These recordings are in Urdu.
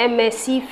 MSc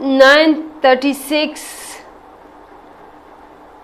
936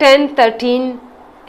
1013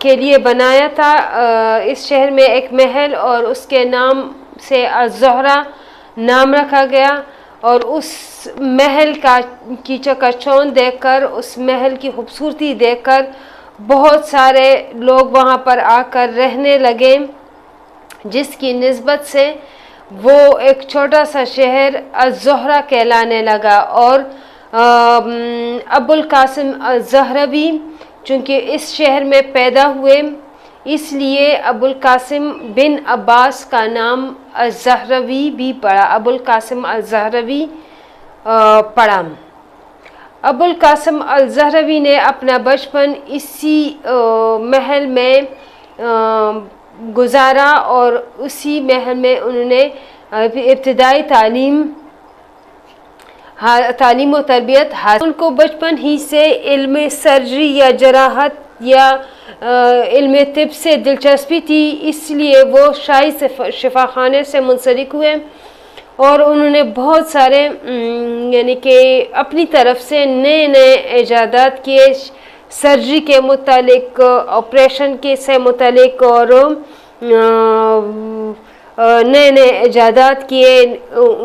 کے لیے بنایا تھا۔ اس شہر میں ایک محل اور اس کے نام سے الزہرہ نام رکھا گیا، اور اس محل کی چکا چوند دیکھ کر، اس محل کی خوبصورتی دیکھ کر بہت سارے لوگ وہاں پر آ کر رہنے لگے، جس کی نسبت سے وہ ایک چھوٹا سا شہر الزہرہ کہلانے لگا۔ اور ابو القاسم الزہروی چونکہ اس شہر میں پیدا ہوئے، اس لیے ابو القاسم بن عباس کا نام الزہروی بھی پڑا، ابو القاسم الزہروی پڑا۔ ابو القاسم الزہروی نے اپنا بچپن اسی محل میں گزارا، اور اسی محل میں انہوں نے ابتدائی تعلیم و تربیت حاصل۔ ان کو بچپن ہی سے علم سرجری یا جراحت یا علم طب سے دلچسپی تھی، اس لیے وہ شاہی شفا خانے سے منسلک ہوئے، اور انہوں نے بہت سارے یعنی کہ اپنی طرف سے نئے نئے ایجادات کیے، سرجری کے متعلق، آپریشن کے سے متعلق، اور نئے نئے ایجادات کیے،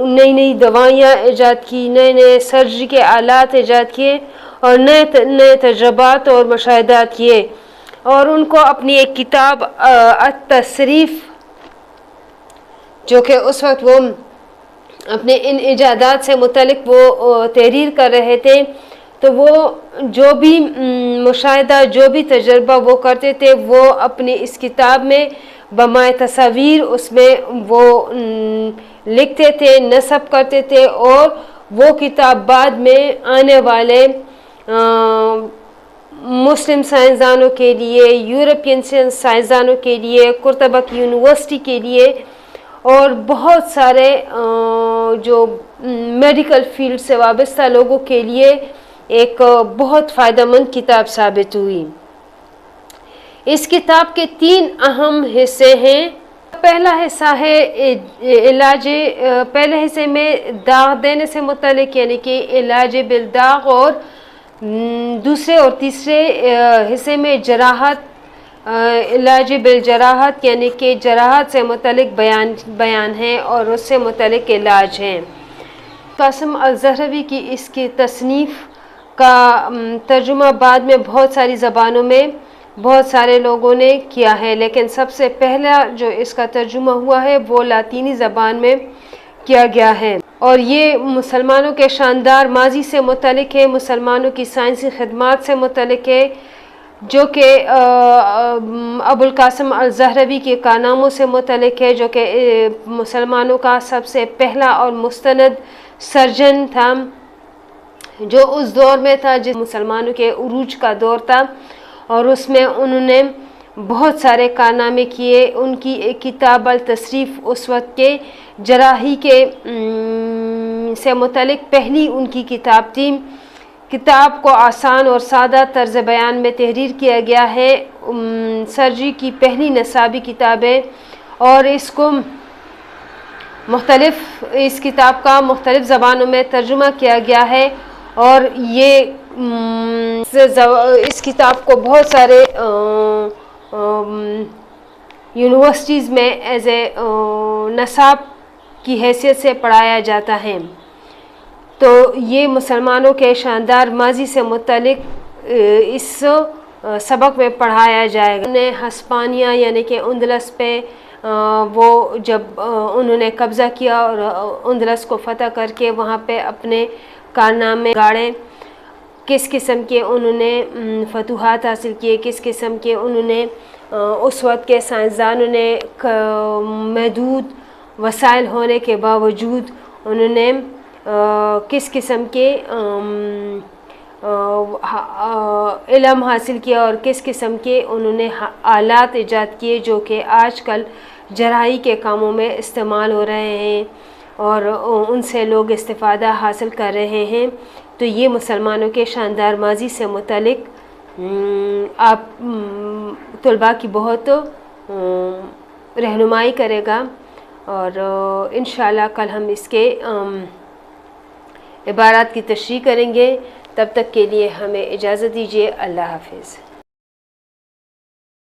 نئی نئی دوائیاں ایجاد کی، نئے نئے سرجری کے آلات ایجاد کیے، اور نئے تجربات اور مشاہدات کیے۔ اور ان کو اپنی ایک کتاب التصریف، جو کہ اس وقت وہ اپنے ان ایجادات سے متعلق وہ تحریر کر رہے تھے، تو وہ جو بھی مشاہدہ، جو بھی تجربہ وہ کرتے تھے، وہ اپنی اس کتاب میں بمائے تصاویر اس میں وہ لکھتے تھے، نصب کرتے تھے، اور وہ کتاب بعد میں آنے والے مسلم سائنسدانوں کے لیے، یورپین سائنسدانوں کے لیے، قرطبہ کی یونیورسٹی کے لیے، اور بہت سارے جو میڈیکل فیلڈ سے وابستہ لوگوں کے لیے ایک بہت فائدہ مند کتاب ثابت ہوئی۔ اس کتاب کے 3 اہم حصے ہیں۔ پہلا حصہ ہے علاج، پہلے حصے میں داغ دینے سے متعلق، یعنی کہ علاج بالداغ، اور دوسرے اور تیسرے حصے میں جراحت، علاج بالجراحت، یعنی کہ جراحت سے متعلق بیان ہے اور اس سے متعلق علاج ہے۔ قاسم الزہروی کی اس کی تصنیف کا ترجمہ بعد میں بہت ساری زبانوں میں بہت سارے لوگوں نے کیا ہے، لیکن سب سے پہلا جو اس کا ترجمہ ہوا ہے وہ لاطینی زبان میں کیا گیا ہے، اور یہ مسلمانوں کے شاندار ماضی سے متعلق ہے، مسلمانوں کی سائنسی خدمات سے متعلق ہے، جو کہ ابو القاسم الزہروی کے کارناموں سے متعلق ہے، جو کہ مسلمانوں کا سب سے پہلا اور مستند سرجن تھا، جو اس دور میں تھا جس مسلمانوں کے عروج کا دور تھا، اور اس میں انہوں نے بہت سارے کارنامے کیے۔ ان کی ایک کتاب التصریف اس وقت کے جراحی کے سے متعلق پہلی ان کی کتاب تھی۔ کتاب کو آسان اور سادہ طرز بیان میں تحریر کیا گیا ہے، سرجری کی پہلی نصابی کتاب ہے، اور اس کتاب کا مختلف زبانوں میں ترجمہ کیا گیا ہے، اور اس کتاب کو بہت سارے یونیورسٹیز میں ایز اے نصاب کی حیثیت سے پڑھایا جاتا ہے۔ تو یہ مسلمانوں کے شاندار ماضی سے متعلق اس سبق میں پڑھایا جائے گا۔ ہسپانیہ یعنی کہ اندلس پہ وہ جب انہوں نے قبضہ کیا اور اندلس کو فتح کر کے وہاں پہ اپنے کارنامے گاڑے، کس قسم کے انہوں نے فتوحات حاصل کیے، کس قسم کے انہوں نے اس وقت کے سائنسدانوں نے محدود وسائل ہونے کے باوجود انہوں نے کس قسم کے علم حاصل کیا، اور کس قسم کے انہوں نے آلات ایجاد کیے جو کہ آج کل جراحی کے کاموں میں استعمال ہو رہے ہیں اور ان سے لوگ استفادہ حاصل کر رہے ہیں۔ تو یہ مسلمانوں کے شاندار ماضی سے متعلق آپ طلباء کی بہت رہنمائی کرے گا، اور انشاءاللہ کل ہم اس کے عبارات کی تشریح کریں گے۔ تب تک کے لیے ہمیں اجازت دیجیے۔ اللہ حافظ۔